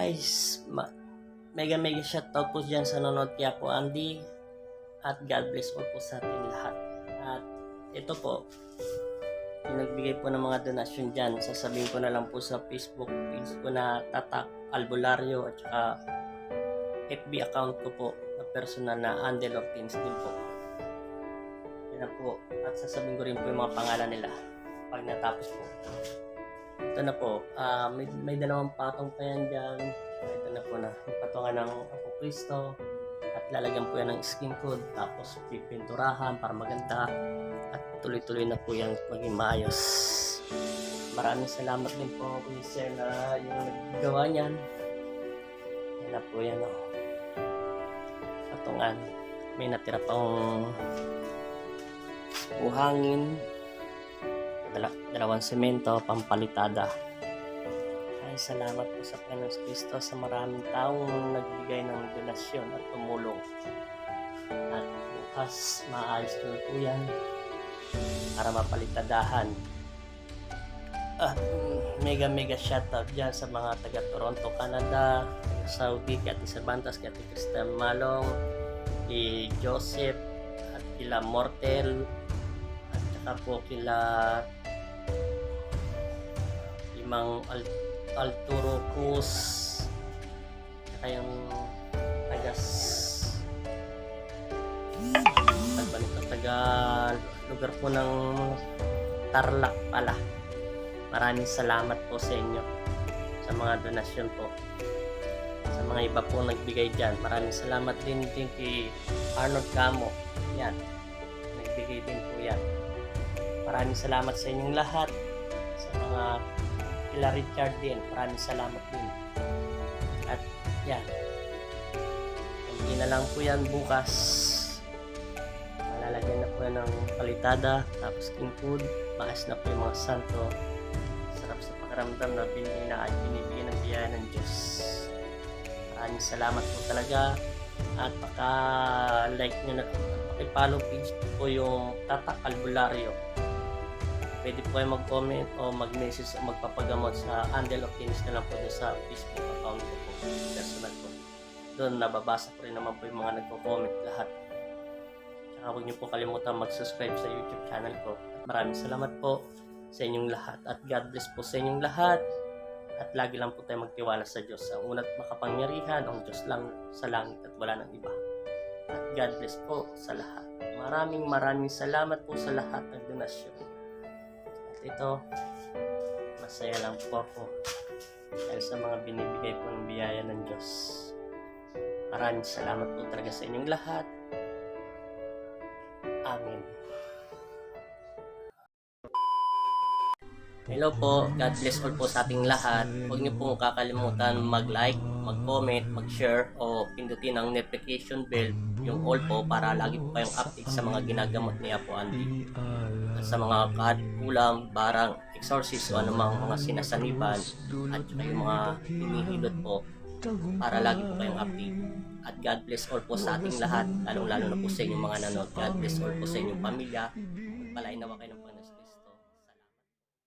guys, mega shoutout po dyan sa nanonood kaya po Andy, at God bless all po sa ating lahat. At ito po, yung nagbigay po ng mga donasyon dyan, sasabihin ko na lang po sa Facebook page ko na Tatak Albularyo at saka FB account ko po na personal na Andel Ortiz din po. Yan na po, at sasabihin ko rin po yung mga pangalan nila pag natapos po. Ito na po, may dalawang patong pa yan dyan. Ito na po na patungan ng Apo Kristo at lalagyan po yan ng skin code, tapos pipinturahan para maganda at tuloy-tuloy na po yan maging maayos. Maraming salamat din po kay Sir na yung naggawa niyan. Yan na po yan patungan. May natira pang buhangin, dalawang semento, pampalitada. Ay, salamat po sa Panginoon Kristo sa maraming taong nagbigay ng donasyon at tumulong. At bukas, maayos ko po yan para mapalitadahan. At mega shoutout dyan sa mga taga Toronto, Canada, taga Saudi, kay Ate Cervantes, kay Ate Christian Malong, kay Joseph, at kila Mortel, at saka po kila Imang Alturo Cruz, saka yung taga lugar po ng Tarlac pala. Maraming salamat po sa inyo sa mga donasyon po. Sa mga iba po nagbigay dyan, maraming salamat din kay Arnold Camo. Yan, nagbigay din po yan. Maraming salamat sa inyong lahat. Sa mga kila Richard din, maraming salamat din. At yan, hindi na lang po yan bukas. Malalagyan na po yan ng palitada, tapos king food, maas na po yung mga santo. Sarap sa pakiramdam na binibigyan ng biyaya ng Diyos. Maraming salamat po talaga. At paka-like nyo na, paki-follow page po yung Tatak Albularyo. Pwede po kayo mag-comment o mag-message o magpapagamot sa Andel Ortiz na lang po sa Facebook account ko po. Personal po. Doon nababasa ko rin naman po yung mga nagko-comment lahat. Tsaka huwag niyo po kalimutan mag-subscribe sa YouTube channel ko. Maraming salamat po sa inyong lahat. At God bless po sa inyong lahat. At lagi lang po tayo magtiwala sa Diyos. Ang una't makapangyarihan, ang Diyos lang sa langit at wala nang iba. At God bless po sa lahat. Maraming salamat po sa lahat ng donasyon. Ito, masaya lang po ako dahil sa mga binibigay po ng biyaya ng Diyos. Maraming salamat po talaga sa inyong lahat. Amen. Hello po, God bless all po sa ating lahat. Huwag niyo pong kakalimutan mag-like, mag-comment, mag-share o pindutin ang notification bell, yung all po, para lagi po kayong update sa mga ginagamot ni Apo Andy. At sa mga kulang, barang, exorcist o anumang mga sinasaniban at yung mga hinihilot po, para lagi po kayong update. At God bless all po sa ating lahat, lalong-lalo na po sa inyong mga nanonood. God bless all po sa inyong pamilya. Palain nawa kayo ng Panginoon.